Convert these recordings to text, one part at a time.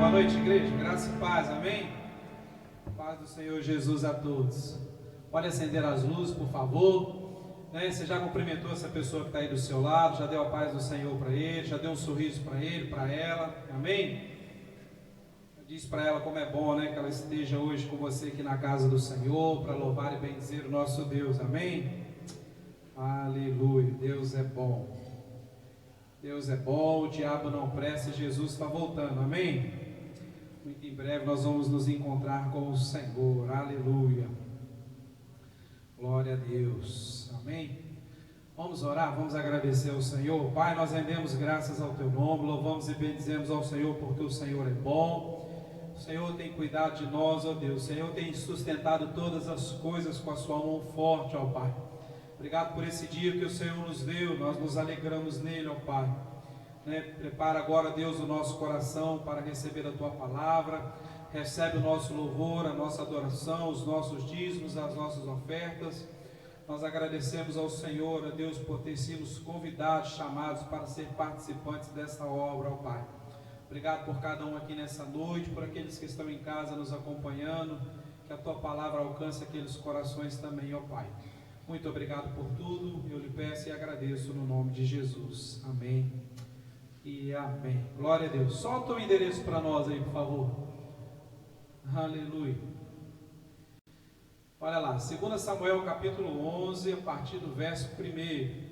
Boa noite, igreja, graça e paz, amém? Paz do Senhor Jesus a todos. Pode acender as luzes, por favor, né? Você já cumprimentou essa pessoa que está aí do seu lado, já deu a paz do Senhor para ele, já deu um sorriso para ele, para ela, amém? Diz para ela como é bom, né, que ela esteja hoje com você aqui na casa do Senhor, para louvar e bendizer o nosso Deus, amém? Aleluia, Deus é bom. Deus é bom, o diabo não presta, Jesus está voltando, amém? Muito em breve nós vamos nos encontrar com o Senhor, aleluia. Glória a Deus, amém? Vamos orar, vamos agradecer ao Senhor. Pai, nós rendemos graças ao Teu nome, louvamos e bendizemos ao Senhor porque o Senhor é bom. O Senhor tem cuidado de nós, ó Deus. O Senhor tem sustentado todas as coisas com a Sua mão forte, ó Pai. Obrigado por esse dia que o Senhor nos deu, nós nos alegramos nele, ó Pai. Prepara agora, Deus, o nosso coração para receber a Tua palavra. Recebe o nosso louvor, a nossa adoração, os nossos dízimos, as nossas ofertas. Nós agradecemos ao Senhor, a Deus, por ter sido convidados, chamados para ser participantes dessa obra, ó Pai. Obrigado por cada um aqui nessa noite, por aqueles que estão em casa nos acompanhando. Que a Tua palavra alcance aqueles corações também, ó Pai. Muito obrigado por tudo, eu lhe peço e agradeço no nome de Jesus, amém e amém. Glória a Deus. Solta o endereço para nós aí, por favor. Aleluia. Olha lá, 2 Samuel capítulo 11, a partir do verso 1.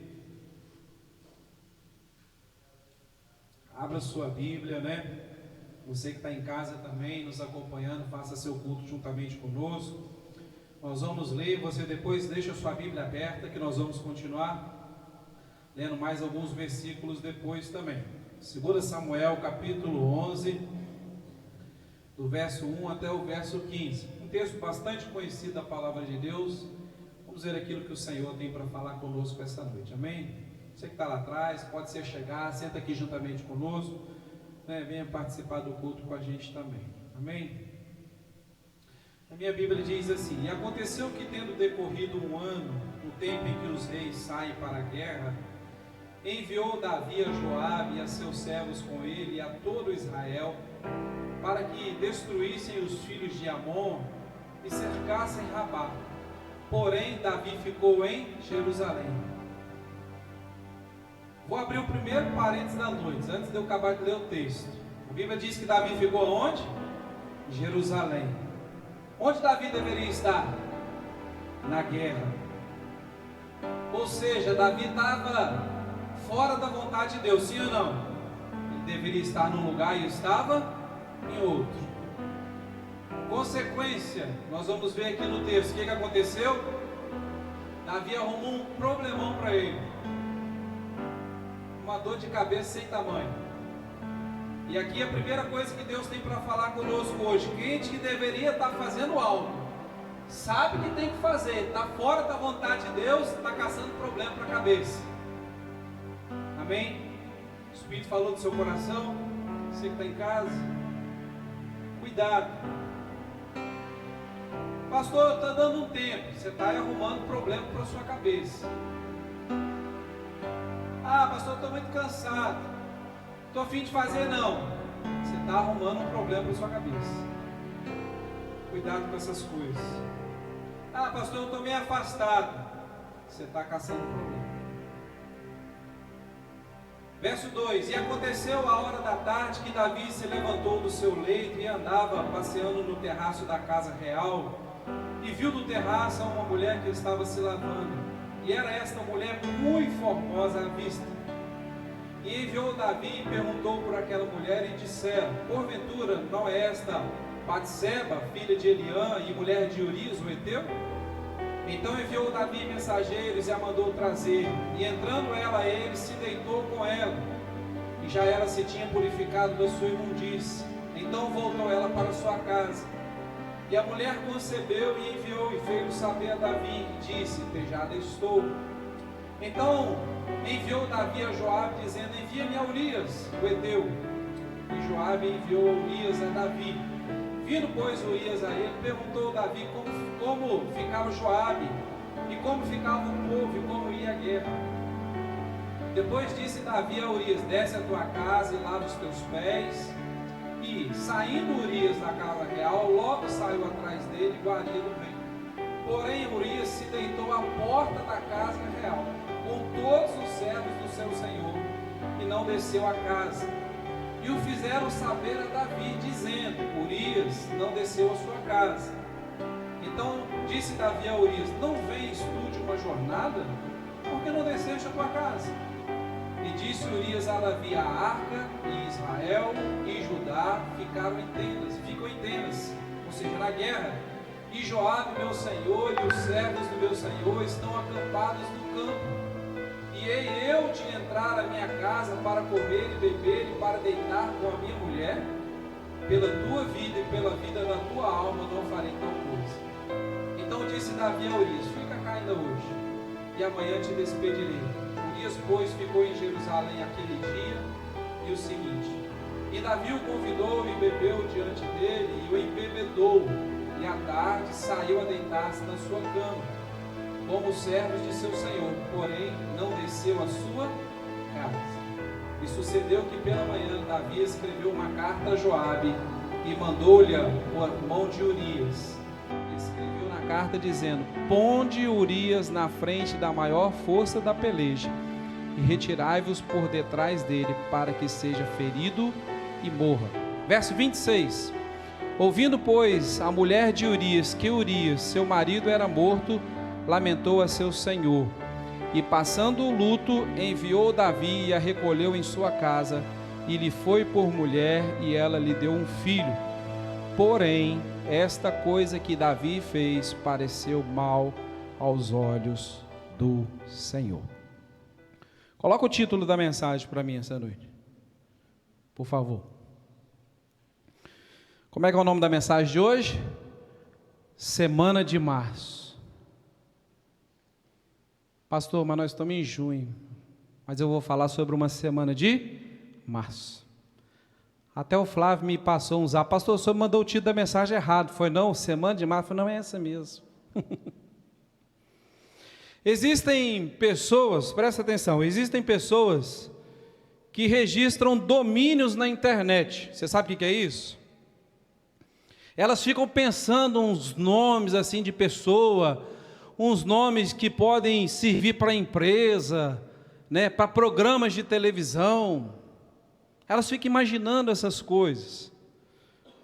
Abra sua Bíblia, né? Você que está em casa também, nos acompanhando, faça seu culto juntamente conosco. Nós vamos ler, você depois deixa a sua Bíblia aberta, que nós vamos continuar lendo mais alguns versículos depois também. 2 Samuel capítulo 11, do verso 1 até o verso 15. Um texto bastante conhecido da palavra de Deus. Vamos ver aquilo que o Senhor tem para falar conosco essa noite, amém? Você que está lá atrás, pode se chegar, senta aqui juntamente conosco, né? Venha participar do culto com a gente também, amém? A minha Bíblia diz assim: E aconteceu que, tendo decorrido um ano, no tempo em que os reis saem para a guerra, enviou Davi a Joabe e a seus servos com ele e a todo Israel, para que destruíssem os filhos de Amon e cercassem Rabá. Porém, Davi ficou em Jerusalém. Vou abrir o primeiro parênteses da noite, antes de eu acabar de ler o texto. A Bíblia diz que Davi ficou onde? Em Jerusalém. Onde Davi deveria estar? Na guerra. Ou seja, Davi estava fora da vontade de Deus, sim ou não? Ele deveria estar num lugar e estava em outro. Consequência, nós vamos ver aqui no texto, o que aconteceu? Davi arrumou um problemão para ele. Uma dor de cabeça sem tamanho. E aqui a primeira coisa que Deus tem para falar conosco hoje: gente que deveria estar fazendo algo, sabe que tem que fazer, está fora da vontade de Deus, está caçando problema para a cabeça. Amém? O Espírito falou do seu coração. Você que está em casa, cuidado. Pastor, está dando um tempo. Você está arrumando problema para a sua cabeça. Ah, pastor, estou muito cansado, estou a fim de fazer. Não, você está arrumando um problema para a sua cabeça. Cuidado com essas coisas. Ah, pastor, eu estou meio afastado. Você está caçando problema. Verso 2: E aconteceu a hora da tarde que Davi se levantou do seu leito e andava passeando no terraço da casa real, e viu do terraço uma mulher que estava se lavando, e era esta mulher muito formosa à vista. E enviou Davi e perguntou por aquela mulher, e disseram: Porventura não é esta Batseba, filha de Eliã e mulher de Urias, o heteu? Então enviou Davi mensageiros e a mandou trazer, e entrando ela a ele, se deitou com ela, e já ela se tinha purificado da sua imundície. Então voltou ela para sua casa. E a mulher concebeu e enviou e fez saber a Davi, e disse: Pejada estou. Então enviou Davi a Joabe, dizendo: Envia-me a Urias, o heteu. E Joabe enviou a Urias a Davi. Vindo, pois, Urias a ele, perguntou Davi como ficava Joabe, e como ficava o povo, e como ia a guerra. Depois disse Davi a Urias: Desce a tua casa e lava os teus pés, e E saindo Urias da casa real, logo saiu atrás dele iguaria do rei. Porém Urias se deitou à porta da casa real, com todos os servos do seu senhor, e não desceu à casa. E o fizeram saber a Davi, dizendo: Urias não desceu à sua casa. Então disse Davi a Urias: não vens tu de uma jornada? Por que não desceste à tua casa? E disse Urias a Davi: a arca e Israel e Judá ficam em tendas, ou seja, na guerra. E Joabe, meu senhor, e os servos do meu senhor estão acampados no campo. E hei eu de entrar à minha casa para comer e beber e para deitar com a minha mulher? Pela tua vida e pela vida da tua alma não farei tal coisa. Então disse Davi a Urias: fica cá ainda hoje, e amanhã te despedirei. Urias, pois, ficou em Jerusalém aquele dia e o seguinte. E Davi o convidou e bebeu diante dele, e o embebedou. E à tarde saiu a deitar-se na sua cama, como os servos de seu senhor, porém não desceu à sua casa. E sucedeu que pela manhã Davi escreveu uma carta a Joabe e mandou-lhe por mão de Urias. Escreveu na carta dizendo: ponde Urias na frente da maior força da peleja e retirai-vos por detrás dele, para que seja ferido e morra. Verso 26. Ouvindo, pois, a mulher de Urias que Urias, seu marido, era morto, lamentou a seu senhor. E passando o luto, enviou Davi e a recolheu em sua casa, e lhe foi por mulher, e ela lhe deu um filho. Porém, esta coisa que Davi fez pareceu mal aos olhos do Senhor. Coloca o título da mensagem para mim essa noite, por favor. Como é que é o nome da mensagem de hoje? Semana de março. Pastor, mas nós estamos em junho, mas eu vou falar sobre uma semana de março. Até o Flávio me passou um zap: pastor, o senhor mandou o título da mensagem errado. Foi não, semana de março. Foi não, é essa mesmo. Existem pessoas, presta atenção, existem pessoas que registram domínios na internet. Você sabe o que é isso? Elas ficam pensando uns nomes assim de pessoa, uns nomes que podem servir para empresa, né, para programas de televisão. Elas ficam imaginando essas coisas,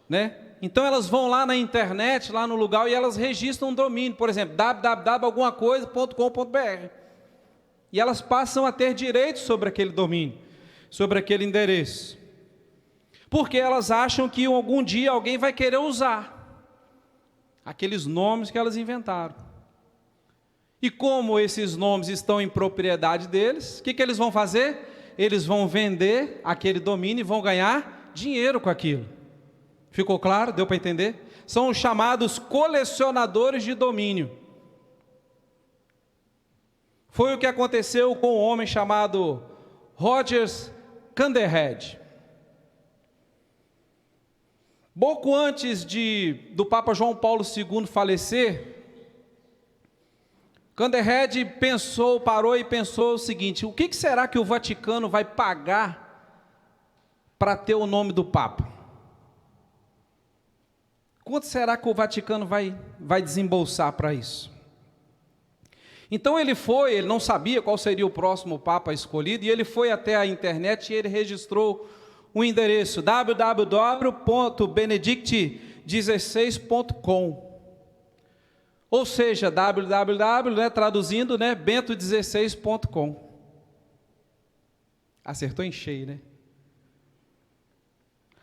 né? Então elas vão lá na internet, lá no lugar, e elas registram um domínio, por exemplo, www.algumacoisa.com.br. E elas passam a ter direitos sobre aquele domínio, sobre aquele endereço. Porque elas acham que algum dia alguém vai querer usar aqueles nomes que elas inventaram. E como esses nomes estão em propriedade deles, o que eles vão fazer? Eles vão vender aquele domínio e vão ganhar dinheiro com aquilo. Ficou claro? Deu para entender? São os chamados colecionadores de domínio. Foi o que aconteceu com um homem chamado Roger Kanderhead. Pouco antes do Papa João Paulo II falecer, Kanderhead parou e pensou o seguinte: o que será que o Vaticano vai pagar para ter o nome do Papa? Quanto será que o Vaticano vai desembolsar para isso? Então ele não sabia qual seria o próximo Papa escolhido, e ele foi até a internet e ele registrou o endereço www.benedict16.com, ou seja, www, traduzindo, bento16.com. Acertou em cheio, né?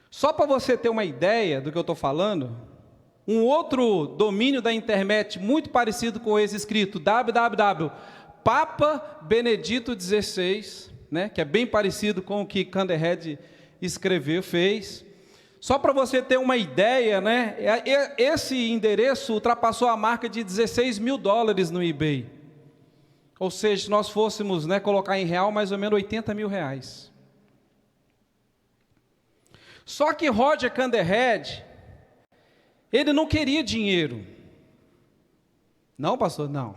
Só para você ter uma ideia do que eu estou falando, um outro domínio da internet muito parecido com esse, escrito www.papabenedito16, que é bem parecido com o que Kanderhead fez. Só para você ter uma ideia, esse endereço ultrapassou a marca de $16 mil no eBay. Ou seja, se nós fôssemos colocar em real, mais ou menos R$80 mil. Só que Roger Kanderhead, ele não queria dinheiro. Não, pastor? Não.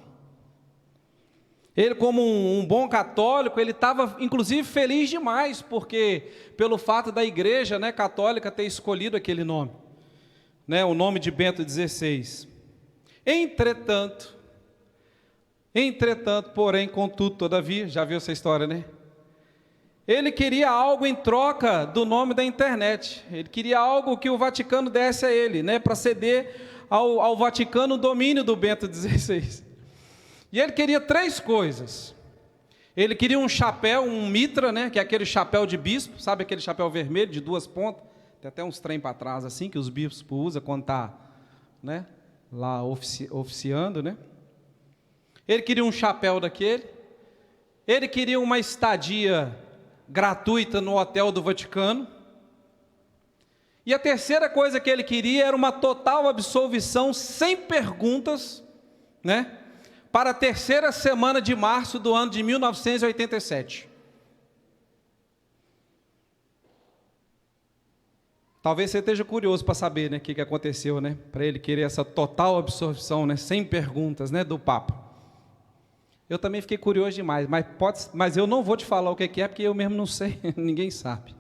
Ele, como um bom católico, ele estava inclusive feliz demais, porque pelo fato da igreja, né, católica ter escolhido aquele nome, né, o nome de Bento XVI. Entretanto, porém, contudo, todavia, já viu essa história, né? Ele queria algo em troca do nome da internet. Ele queria algo que o Vaticano desse a ele, né, para ceder ao Vaticano o domínio do Bento XVI. E ele queria 3 coisas. Ele queria um chapéu, um mitra, né, que é aquele chapéu de bispo, sabe aquele chapéu vermelho de 2 pontas? Tem até uns trem para trás assim, que os bispos usam quando está, né, lá oficiando, né? Ele queria um chapéu daquele. Ele queria uma estadia gratuita no hotel do Vaticano. E a terceira coisa que ele queria era uma total absolvição, sem perguntas, né, para a 3ª semana de março do ano de 1987. Talvez você esteja curioso para saber, né, o que aconteceu, né, para ele querer essa total absolvição, né, sem perguntas, né, do Papa. Eu também fiquei curioso demais, mas eu não vou te falar o que é, porque eu mesmo não sei, ninguém sabe.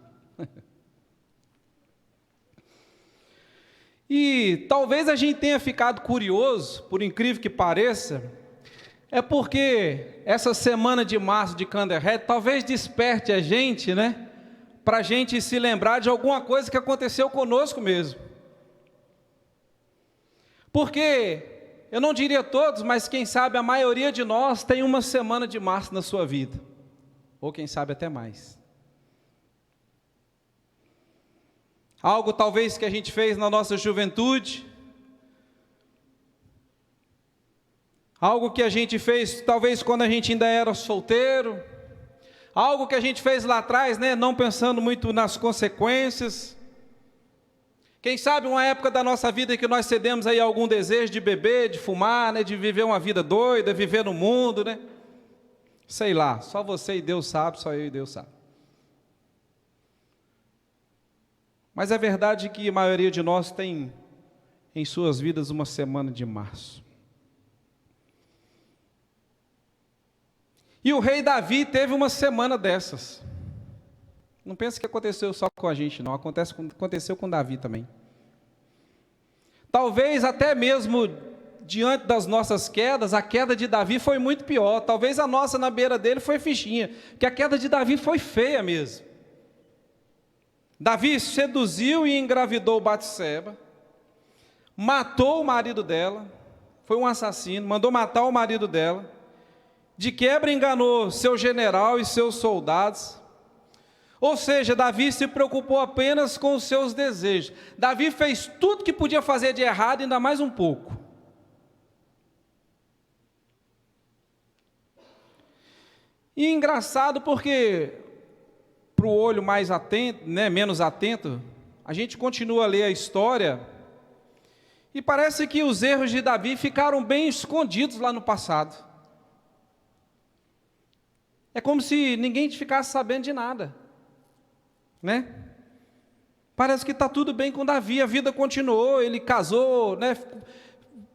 E talvez a gente tenha ficado curioso, por incrível que pareça, é porque essa semana de março de Candlehead talvez desperte a gente, né, para a gente se lembrar de alguma coisa que aconteceu conosco mesmo. Porque, eu não diria todos, mas quem sabe a maioria de nós tem uma semana de março na sua vida, ou quem sabe até mais. Algo talvez que a gente fez na nossa juventude, algo que a gente fez talvez quando a gente ainda era solteiro, algo que a gente fez lá atrás, né, não pensando muito nas consequências. Quem sabe uma época da nossa vida que nós cedemos aí algum desejo de beber, de fumar, né, de viver uma vida doida, viver no mundo, né? Sei lá, só você e Deus sabe, só eu e Deus sabe. Mas é verdade que a maioria de nós tem em suas vidas uma semana de março. E o rei Davi teve uma semana dessas. Não pense que aconteceu só com a gente, não. Aconteceu com Davi também. Talvez até mesmo diante das nossas quedas, a queda de Davi foi muito pior. Talvez a nossa na beira dele foi fichinha, porque a queda de Davi foi feia mesmo. Davi seduziu e engravidou Batseba, matou o marido dela, foi um assassino, mandou matar o marido dela, de quebra enganou seu general e seus soldados. Ou seja, Davi se preocupou apenas com os seus desejos. Davi fez tudo que podia fazer de errado, ainda mais um pouco. E engraçado porque, para o olho mais atento, né, menos atento, a gente continua a ler a história, e parece que os erros de Davi ficaram bem escondidos lá no passado. É como se ninguém ficasse sabendo de nada, né? Parece que está tudo bem com Davi, a vida continuou, ele casou, né,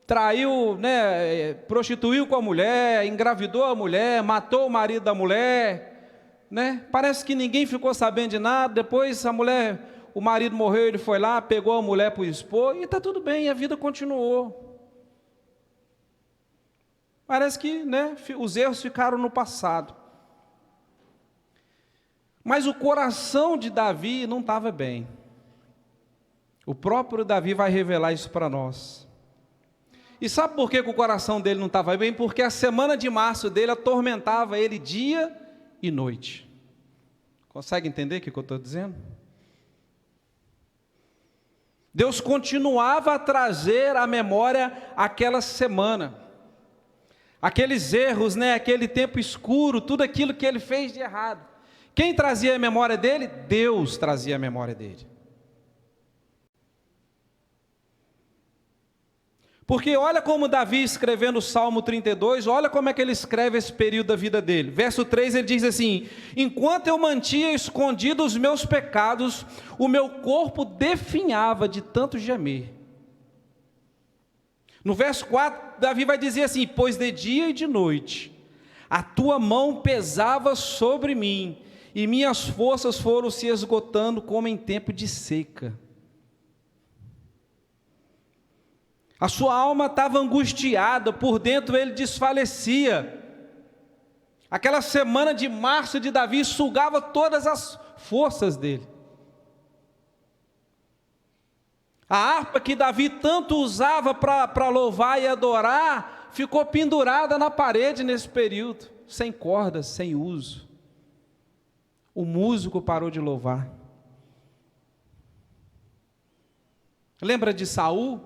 traiu, né, prostituiu com a mulher, engravidou a mulher, matou o marido da mulher, né? Parece que ninguém ficou sabendo de nada. Depois o marido morreu, ele foi lá, pegou a mulher para expor, e está tudo bem, a vida continuou. Parece que, né, os erros ficaram no passado. Mas o coração de Davi não estava bem. O próprio Davi vai revelar isso para nós. E sabe por que o coração dele não estava bem? Porque a semana de março dele atormentava ele dia e noite. Consegue entender o que eu estou dizendo? Deus continuava a trazer à memória aquela semana, aqueles erros, né, aquele tempo escuro, tudo aquilo que ele fez de errado. Quem trazia a memória dele? Deus trazia a memória dele. Porque olha como Davi, escrevendo o Salmo 32, olha como é que ele escreve esse período da vida dele. Verso 3, ele diz assim: enquanto eu mantinha escondidos os meus pecados, o meu corpo definhava de tanto gemer. No verso 4, Davi vai dizer assim: pois de dia e de noite A tua mão pesava sobre mim, e minhas forças foram se esgotando como em tempo de seca. A sua alma estava angustiada, por dentro ele desfalecia. Aquela semana de março de Davi sugava todas as forças dele. A harpa que Davi tanto usava para louvar e adorar, ficou pendurada na parede nesse período, sem cordas, sem uso. O músico parou de louvar. Lembra de Saul?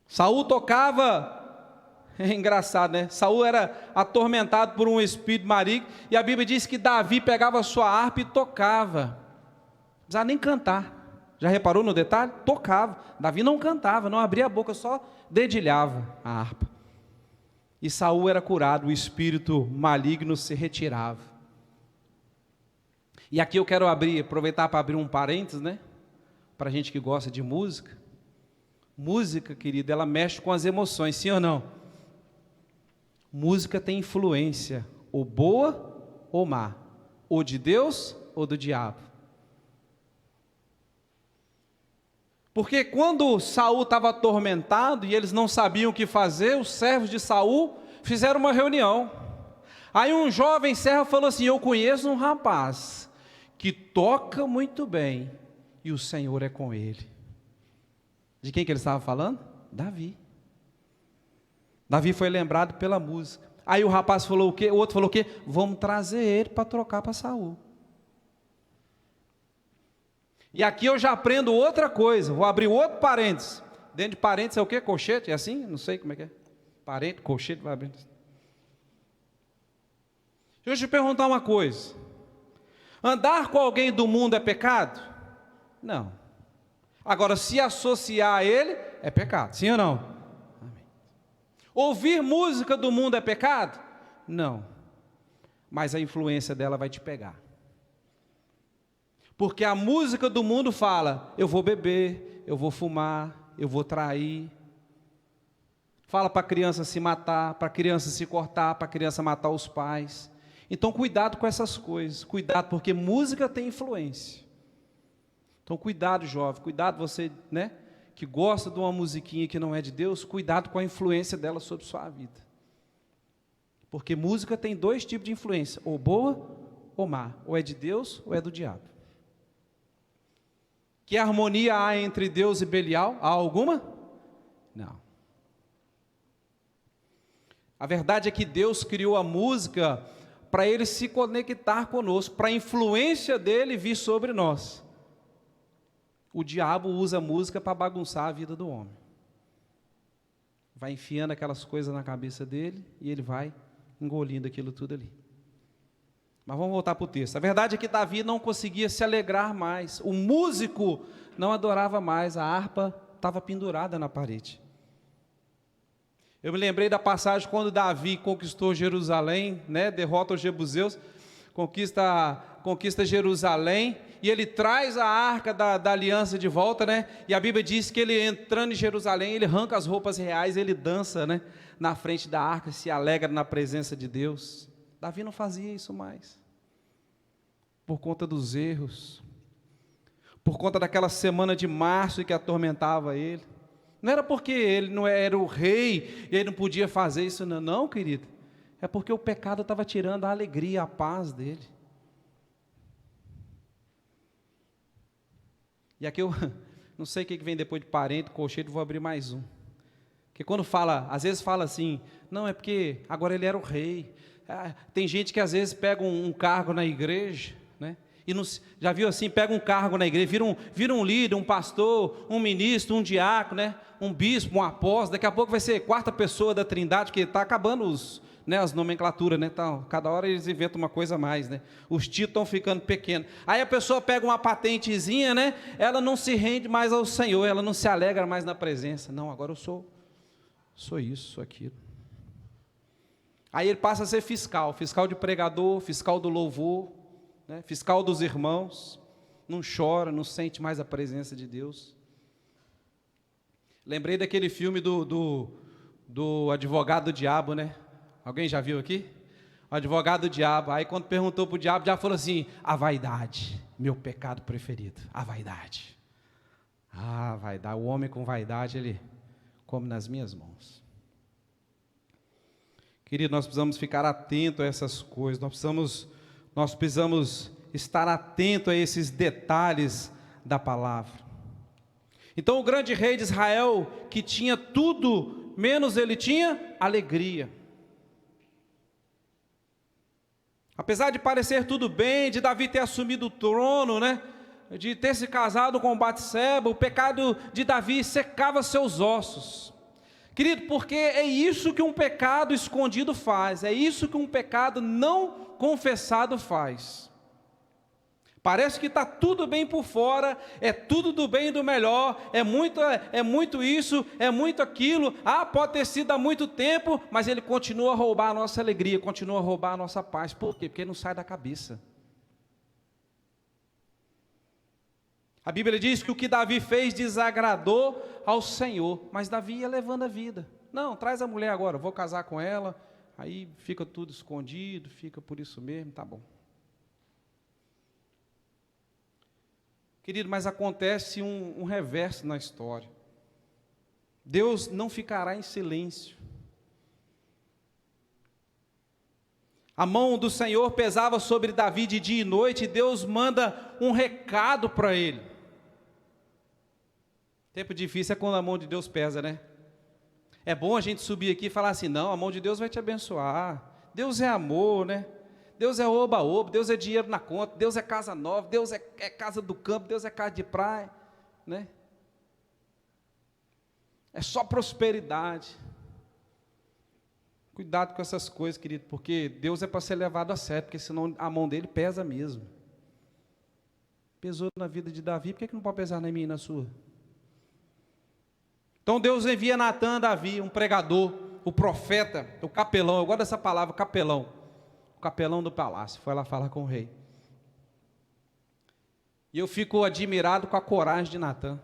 Saul tocava, é engraçado, né? Saul era atormentado por um espírito maligno, e a Bíblia diz que Davi pegava a sua harpa e tocava. Não precisava nem cantar. Já reparou no detalhe? Tocava. Davi não cantava, não abria a boca, só dedilhava a harpa. E Saul era curado, o espírito maligno se retirava. E aqui eu quero aproveitar para abrir um parênteses, né? Para a gente que gosta de música. Música, querida, ela mexe com as emoções, sim ou não? Música tem influência, ou boa ou má, ou de Deus ou do diabo. Porque quando Saul estava atormentado e eles não sabiam o que fazer, os servos de Saul fizeram uma reunião. Aí um jovem servo falou assim: eu conheço um rapaz que toca muito bem e o Senhor é com ele. De quem que ele estava falando? Davi. Davi foi lembrado pela música. Aí o rapaz falou o quê? O outro falou o quê? Vamos trazer ele para trocar para Saul. E aqui eu já aprendo outra coisa. Vou abrir outro parênteses. Dentro de parênteses é o quê? Colchete? É assim? Não sei como é que é. Parente, colchete, vai abrir. Deixa eu te perguntar uma coisa. Andar com alguém do mundo é pecado? Não. Agora, se associar a ele, é pecado, sim ou não? Amém. Ouvir música do mundo é pecado? Não. Mas a influência dela vai te pegar. Porque a música do mundo fala: eu vou beber, eu vou fumar, eu vou trair. Fala para a criança se matar, para a criança se cortar, para a criança matar os pais. Então, cuidado com essas coisas. Cuidado, porque música tem influência. Então, cuidado, jovem, cuidado você, né, que gosta de uma musiquinha que não é de Deus, cuidado com a influência dela sobre sua vida. Porque música tem dois tipos de influência, ou boa ou má, ou é de Deus ou é do diabo. Que harmonia há entre Deus e Belial? Há alguma? Não. A verdade é que Deus criou a música para ele se conectar conosco, para a influência dele vir sobre nós. O diabo usa a música para bagunçar a vida do homem. Vai enfiando aquelas coisas na cabeça dele e ele vai engolindo aquilo tudo ali. Mas vamos voltar para o texto. A verdade é que Davi não conseguia se alegrar mais. O músico não adorava mais, a harpa estava pendurada na parede. Eu me lembrei da passagem quando Davi conquistou Jerusalém, né, derrota os jebuseus, conquista Jerusalém, e ele traz a arca da aliança de volta, né? E a Bíblia diz que ele, entrando em Jerusalém, ele arranca as roupas reais, ele dança, né, na frente da arca, se alegra na presença de Deus. Davi não fazia isso mais, por conta dos erros, por conta daquela semana de março que atormentava ele. Não era porque ele não era o rei, e ele não podia fazer isso, não, querido. É porque o pecado estava tirando a alegria, a paz dele. E aqui eu não sei o que vem depois de parente, colchete, vou abrir mais um. Porque quando fala, às vezes fala assim, não, é porque agora ele era o rei. Tem gente que às vezes pega um cargo na igreja, né? E não, já viu assim, pega um cargo na igreja, vira um líder, um pastor, um ministro, um diácono, né? Um bispo, um apóstolo, daqui a pouco vai ser quarta pessoa da Trindade, porque está acabando as nomenclaturas, né? Então, cada hora eles inventam uma coisa a mais, né? Os títulos estão ficando pequenos. Aí a pessoa pega uma patentezinha, né? Ela não se rende mais ao Senhor, ela não se alegra mais na presença. Não, agora eu sou isso, sou aquilo. Aí ele passa a ser fiscal de pregador, fiscal do louvor, né? Fiscal dos irmãos, não chora, não sente mais a presença de Deus. Lembrei daquele filme do advogado do diabo, né? Alguém já viu aqui? O advogado do diabo. Aí quando perguntou para o diabo falou assim: a vaidade, meu pecado preferido, a vaidade. Ah, vaidade, o homem com vaidade, ele come nas minhas mãos. Querido, nós precisamos ficar atento a essas coisas, nós precisamos estar atento a esses detalhes da palavra. Então o grande rei de Israel, que tinha tudo, menos ele tinha alegria. Apesar de parecer tudo bem, de Davi ter assumido o trono, né? De ter se casado com Batseba, o pecado de Davi secava seus ossos. Querido, porque é isso que um pecado escondido faz, é isso que um pecado não confessado faz. Parece que está tudo bem por fora, é tudo do bem e do melhor, é muito isso, é muito aquilo, pode ter sido há muito tempo, mas ele continua a roubar a nossa alegria, continua a roubar a nossa paz. Por quê? Porque ele não sai da cabeça. A Bíblia diz que o que Davi fez desagradou ao Senhor, mas Davi ia levando a vida. Não, traz a mulher agora, eu vou casar com ela, aí fica tudo escondido, fica por isso mesmo, tá bom. Querido, mas acontece um reverso na história. Deus não ficará em silêncio. A mão do Senhor pesava sobre Davi de dia e noite, e Deus manda um recado para ele. Tempo difícil é quando a mão de Deus pesa, né? É bom a gente subir aqui e falar assim: não, a mão de Deus vai te abençoar. Deus é amor, né? Deus é oba-oba, Deus é dinheiro na conta, Deus é casa nova, Deus é casa do campo, Deus é casa de praia, né? É só prosperidade. Cuidado com essas coisas, querido, porque Deus é para ser levado a sério, porque senão a mão dele pesa mesmo. Pesou na vida de Davi, por que não pode pesar na minha e na sua? Então Deus envia Natan a Davi, um pregador, o profeta, o capelão, eu gosto dessa palavra, capelão, o capelão do palácio, foi lá falar com o rei. E eu fico admirado com a coragem de Natan.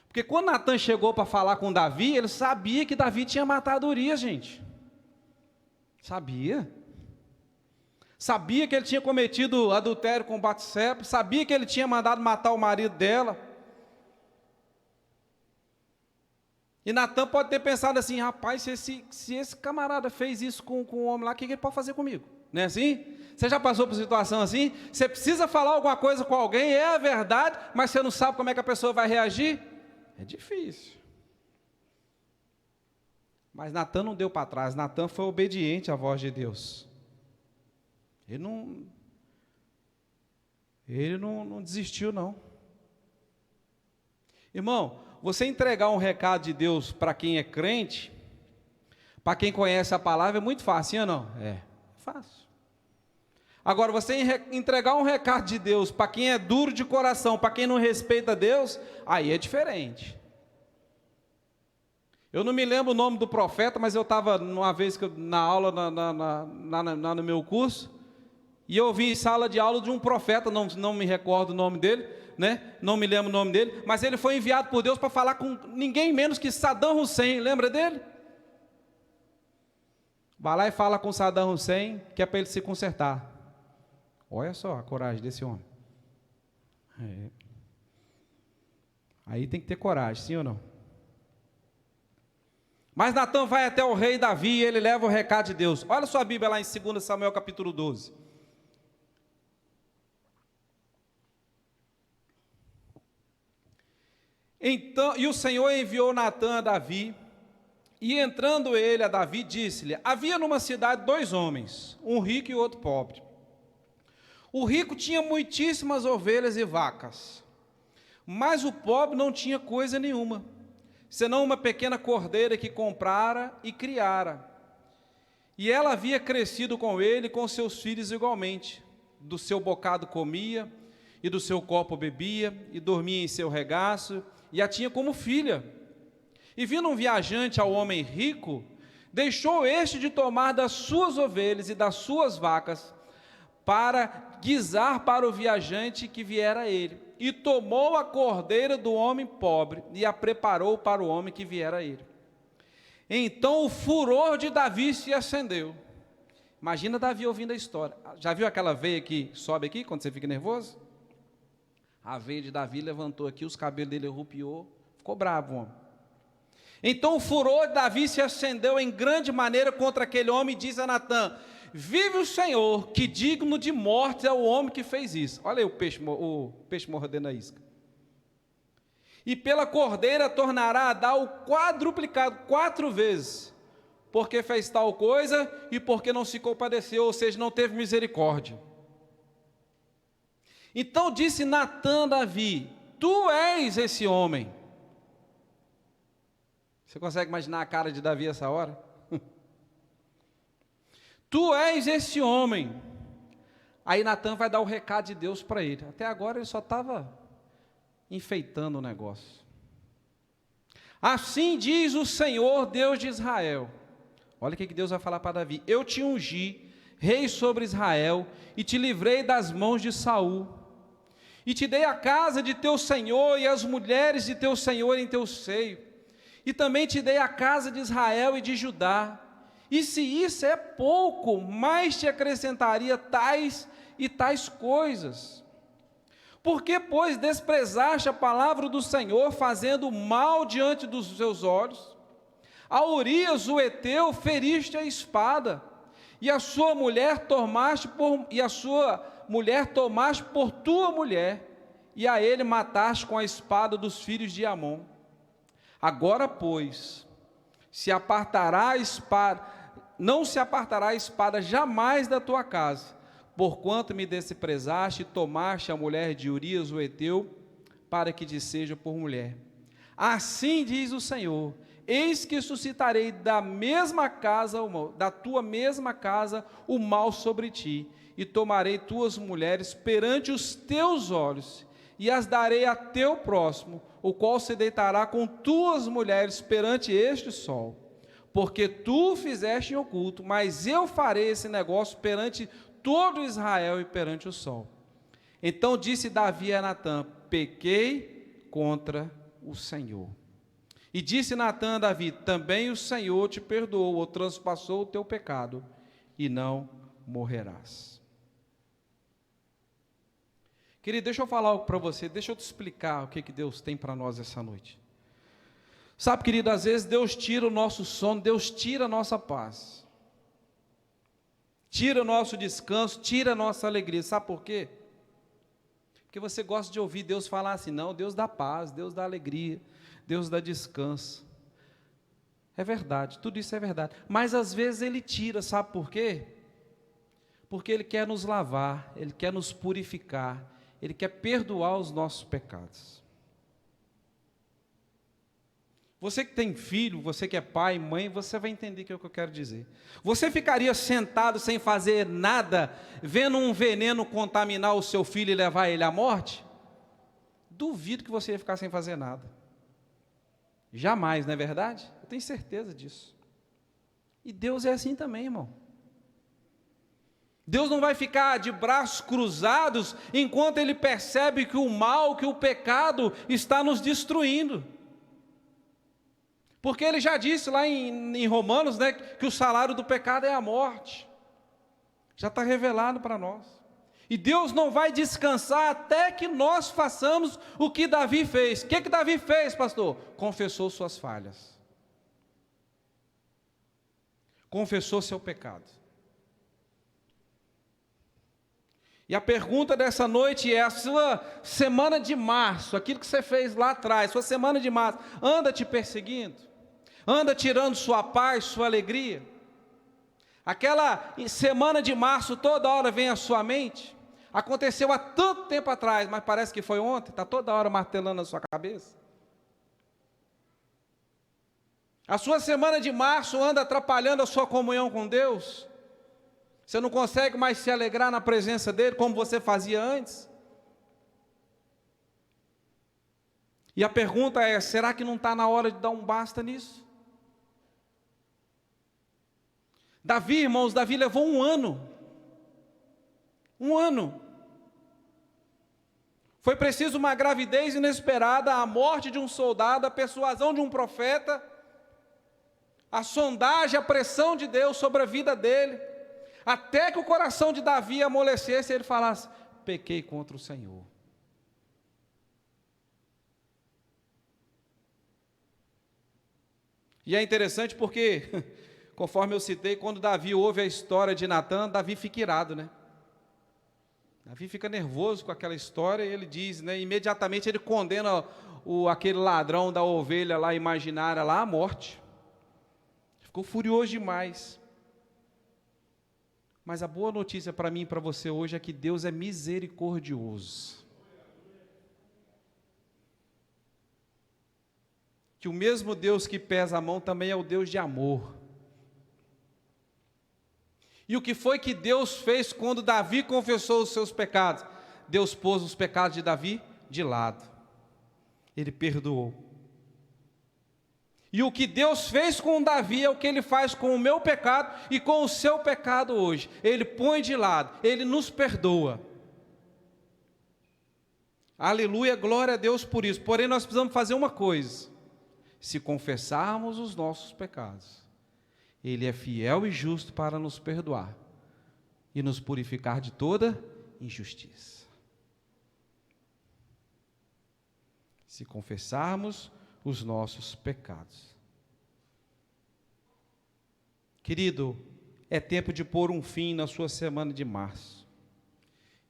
Porque quando Natan chegou para falar com Davi, ele sabia que Davi tinha matado Urias, gente. Sabia. Sabia que ele tinha cometido adultério com Batseba, sabia que ele tinha mandado matar o marido dela. E Natan pode ter pensado assim: rapaz, se esse camarada fez isso com o homem lá, o que ele pode fazer comigo? Não é assim? Você já passou por situação assim? Você precisa falar alguma coisa com alguém, é a verdade, mas você não sabe como é que a pessoa vai reagir? É difícil. Mas Natan não deu para trás, Natan foi obediente à voz de Deus. Ele não desistiu, não. Irmão, você entregar um recado de Deus para quem é crente, para quem conhece a palavra, é muito fácil, sim ou não? É fácil. Agora, você entregar um recado de Deus para quem é duro de coração, para quem não respeita Deus, aí é diferente. Eu não me lembro o nome do profeta, mas eu estava uma vez na aula, no meu curso, e eu ouvi em sala de aula de um profeta, não me recordo o nome dele, né? Não me lembro o nome dele, mas ele foi enviado por Deus para falar com ninguém menos que Saddam Hussein, lembra dele? Vai lá e fala com Saddam Hussein, que é para ele se consertar. Olha só a coragem desse homem. Aí tem que ter coragem, sim ou não? Mas Natan vai até o rei Davi e ele leva o recado de Deus. Olha sua Bíblia lá em 2 Samuel capítulo 12. Então, e o Senhor enviou Natan a Davi, e entrando ele a Davi, disse-lhe: havia numa cidade 2 homens, um rico e outro pobre. O rico tinha muitíssimas ovelhas e vacas, mas o pobre não tinha coisa nenhuma, senão uma pequena cordeira que comprara e criara. E ela havia crescido com ele e com seus filhos igualmente. Do seu bocado comia, e do seu copo bebia, e dormia em seu regaço, e a tinha como filha. E vindo um viajante ao homem rico, deixou este de tomar das suas ovelhas e das suas vacas, para guisar para o viajante que viera a ele. E tomou a cordeira do homem pobre, e a preparou para o homem que viera a ele. Então o furor de Davi se acendeu. Imagina Davi ouvindo a história. Já viu aquela veia que sobe aqui, quando você fica nervoso? A veia de Davi levantou aqui, os cabelos dele arrupiou, ficou bravo, homem. Então o furor de Davi se acendeu em grande maneira contra aquele homem, e diz a Natã: vive o Senhor, que digno de morte é o homem que fez isso. Olha aí o peixe mordendo a isca. E pela cordeira tornará a dar o quadruplicado, 4 vezes, porque fez tal coisa e porque não se compadeceu, ou seja, não teve misericórdia. Então disse Natã a Davi: tu és esse homem. Você consegue imaginar a cara de Davi essa hora? Tu és esse homem. Aí Natã vai dar o recado de Deus para ele. Até agora ele só estava enfeitando o negócio. Assim diz o Senhor, Deus de Israel. Olha o que Deus vai falar para Davi: eu te ungi rei sobre Israel e te livrei das mãos de Saul, e te dei a casa de teu senhor e as mulheres de teu senhor em teu seio, e também te dei a casa de Israel e de Judá. E se isso é pouco, mais te acrescentaria tais e tais coisas. Por que, pois, desprezaste a palavra do Senhor, fazendo mal diante dos seus olhos? A Urias, o heteu, feriste a espada, e a sua mulher tomaste por tua mulher, e a ele mataste com a espada dos filhos de Amon. Agora, pois, não se apartará a espada jamais da tua casa, porquanto me desprezaste e tomaste a mulher de Urias o heteu, para que te seja por mulher. Assim diz o Senhor: eis que suscitarei da tua mesma casa o mal sobre ti, e tomarei tuas mulheres perante os teus olhos, e as darei a teu próximo, o qual se deitará com tuas mulheres perante este sol. Porque tu fizeste em oculto, mas eu farei esse negócio perante todo Israel e perante o sol. Então disse Davi a Natã: pequei contra o Senhor. E disse Natã a Davi: também o Senhor te perdoou, ou transpassou o teu pecado, e não morrerás. Querido, deixa eu falar algo para você, deixa eu te explicar o que Deus tem para nós essa noite. Sabe, querido, às vezes Deus tira o nosso sono, Deus tira a nossa paz, tira o nosso descanso, tira a nossa alegria. Sabe por quê? Porque você gosta de ouvir Deus falar assim: não, Deus dá paz, Deus dá alegria, Deus dá descanso. É verdade, tudo isso é verdade, mas às vezes Ele tira, sabe por quê? Porque Ele quer nos lavar, Ele quer nos purificar, Ele quer perdoar os nossos pecados. Você que tem filho, você que é pai, mãe, você vai entender o que eu quero dizer. Você ficaria sentado sem fazer nada, vendo um veneno contaminar o seu filho e levar ele à morte? Duvido que você ia ficar sem fazer nada. Jamais, não é verdade? Eu tenho certeza disso. E Deus é assim também, irmão. Deus não vai ficar de braços cruzados enquanto Ele percebe que o mal, que o pecado está nos destruindo. Porque Ele já disse lá em Romanos, né, que o salário do pecado é a morte. Já está revelado para nós. E Deus não vai descansar até que nós façamos o que Davi fez. O que Davi fez, pastor? Confessou suas falhas. Confessou seu pecado. E a pergunta dessa noite é: a sua semana de março, aquilo que você fez lá atrás, sua semana de março, anda te perseguindo? Anda tirando sua paz, sua alegria? Aquela semana de março toda hora vem à sua mente? Aconteceu há tanto tempo atrás, mas parece que foi ontem, está toda hora martelando na sua cabeça? A sua semana de março anda atrapalhando a sua comunhão com Deus? Você não consegue mais se alegrar na presença dEle como você fazia antes? E a pergunta é: será que não está na hora de dar um basta nisso? Davi, irmãos, Davi levou um ano. Um ano. Foi preciso uma gravidez inesperada, a morte de um soldado, a persuasão de um profeta, a sondagem, a pressão de Deus sobre a vida dele, até que o coração de Davi amolecesse e ele falasse: pequei contra o Senhor. E é interessante porque, conforme eu citei, quando Davi ouve a história de Natã, Davi fica irado, né? Davi fica nervoso com aquela história e ele diz, né? Imediatamente ele condena aquele ladrão da ovelha lá, imaginária lá, à morte. Ficou furioso demais. Mas a boa notícia para mim e para você hoje é que Deus é misericordioso. Que o mesmo Deus que pesa a mão também é o Deus de amor. E o que foi que Deus fez quando Davi confessou os seus pecados? Deus pôs os pecados de Davi de lado. Ele perdoou. E o que Deus fez com Davi é o que Ele faz com o meu pecado e com o seu pecado hoje. Ele põe de lado, Ele nos perdoa. Aleluia, glória a Deus por isso. Porém, nós precisamos fazer uma coisa: se confessarmos os nossos pecados, Ele é fiel e justo para nos perdoar e nos purificar de toda injustiça. Se confessarmos os nossos pecados. Querido, é tempo de pôr um fim na sua semana de março.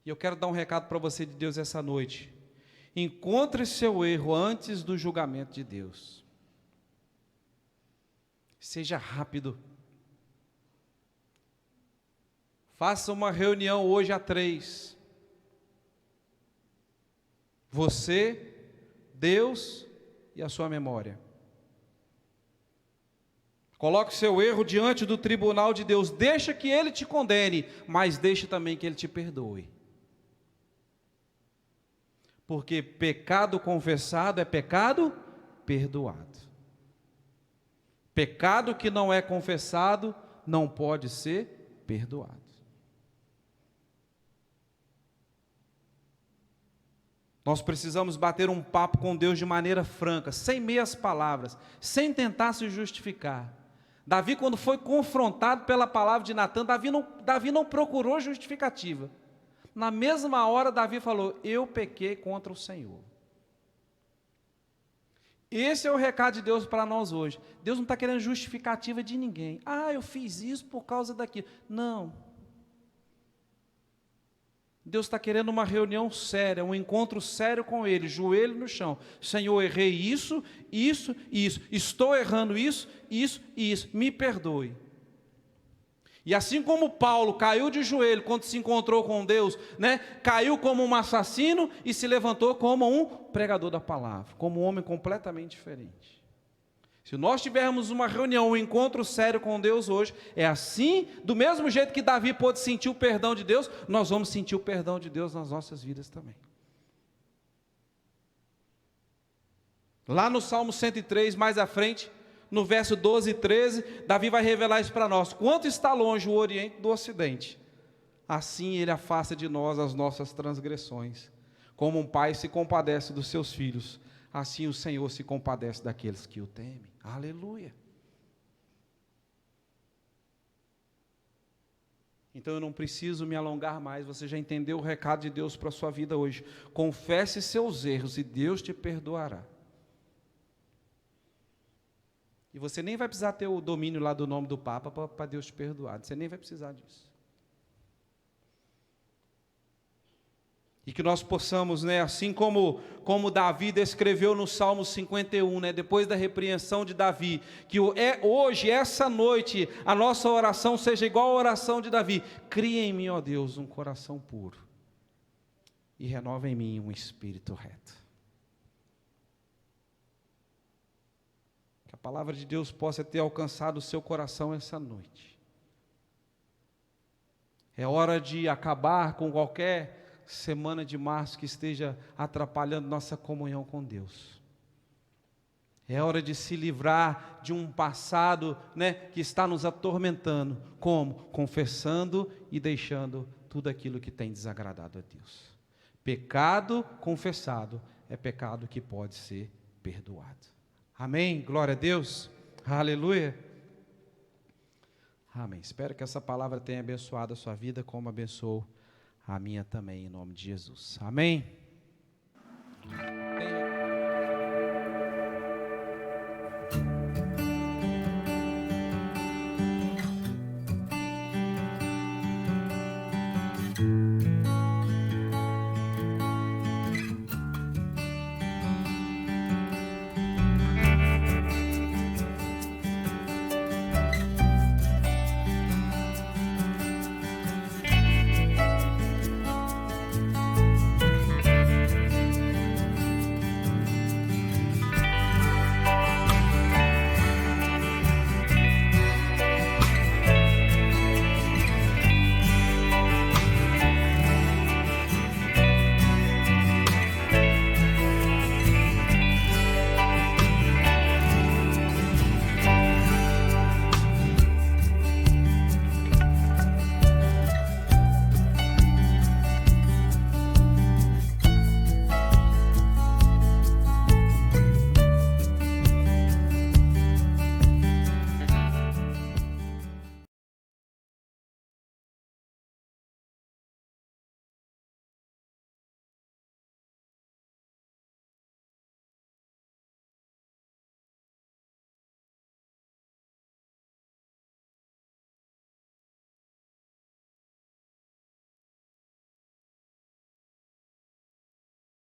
E eu quero dar um recado para você de Deus essa noite. Encontre seu erro antes do julgamento de Deus. Seja rápido. Faça uma reunião hoje às 3. Você, Deus e a sua memória. Coloque seu erro diante do tribunal de Deus. Deixa que Ele te condene, mas deixa também que Ele te perdoe. Porque pecado confessado é pecado perdoado. Pecado que não é confessado não pode ser perdoado. Nós precisamos bater um papo com Deus de maneira franca, sem meias palavras, sem tentar se justificar. Davi, quando foi confrontado pela palavra de Natã, Davi não procurou justificativa. Na mesma hora, Davi falou: eu pequei contra o Senhor. Esse é o recado de Deus para nós hoje. Deus não está querendo justificativa de ninguém. Eu fiz isso por causa daquilo. Não. Deus está querendo uma reunião séria, um encontro sério com Ele, joelho no chão. Senhor, errei isso, isso e isso. Estou errando isso, isso e isso. Me perdoe. E assim como Paulo caiu de joelho quando se encontrou com Deus, né? Caiu como um assassino e se levantou como um pregador da palavra, como um homem completamente diferente. Se nós tivermos uma reunião, um encontro sério com Deus hoje, é assim, do mesmo jeito que Davi pôde sentir o perdão de Deus, nós vamos sentir o perdão de Deus nas nossas vidas também. Lá no Salmo 103, mais à frente, no verso 12 e 13, Davi vai revelar isso para nós. Quanto está longe o Oriente do Ocidente, assim Ele afasta de nós as nossas transgressões. Como um pai se compadece dos seus filhos, assim o Senhor se compadece daqueles que o temem. Aleluia. Então eu não preciso me alongar mais, você já entendeu o recado de Deus para a sua vida hoje. Confesse seus erros e Deus te perdoará. E você nem vai precisar ter o domínio lá do nome do Papa para Deus te perdoar, você nem vai precisar disso. E que nós possamos, né, assim como Davi descreveu no Salmo 51, né, depois da repreensão de Davi, que hoje, essa noite, a nossa oração seja igual à oração de Davi. Cria em mim, ó Deus, um coração puro e renova em mim um espírito reto. Que a palavra de Deus possa ter alcançado o seu coração essa noite. É hora de acabar com qualquer semana de março que esteja atrapalhando nossa comunhão com Deus. É hora de se livrar de um passado, né, que está nos atormentando. Como? Confessando e deixando tudo aquilo que tem desagradado a Deus. Pecado confessado é pecado que pode ser perdoado. Amém? Glória a Deus. Aleluia. Amém. Espero que essa palavra tenha abençoado a sua vida, como abençoou a minha também, em nome de Jesus. Amém. Tem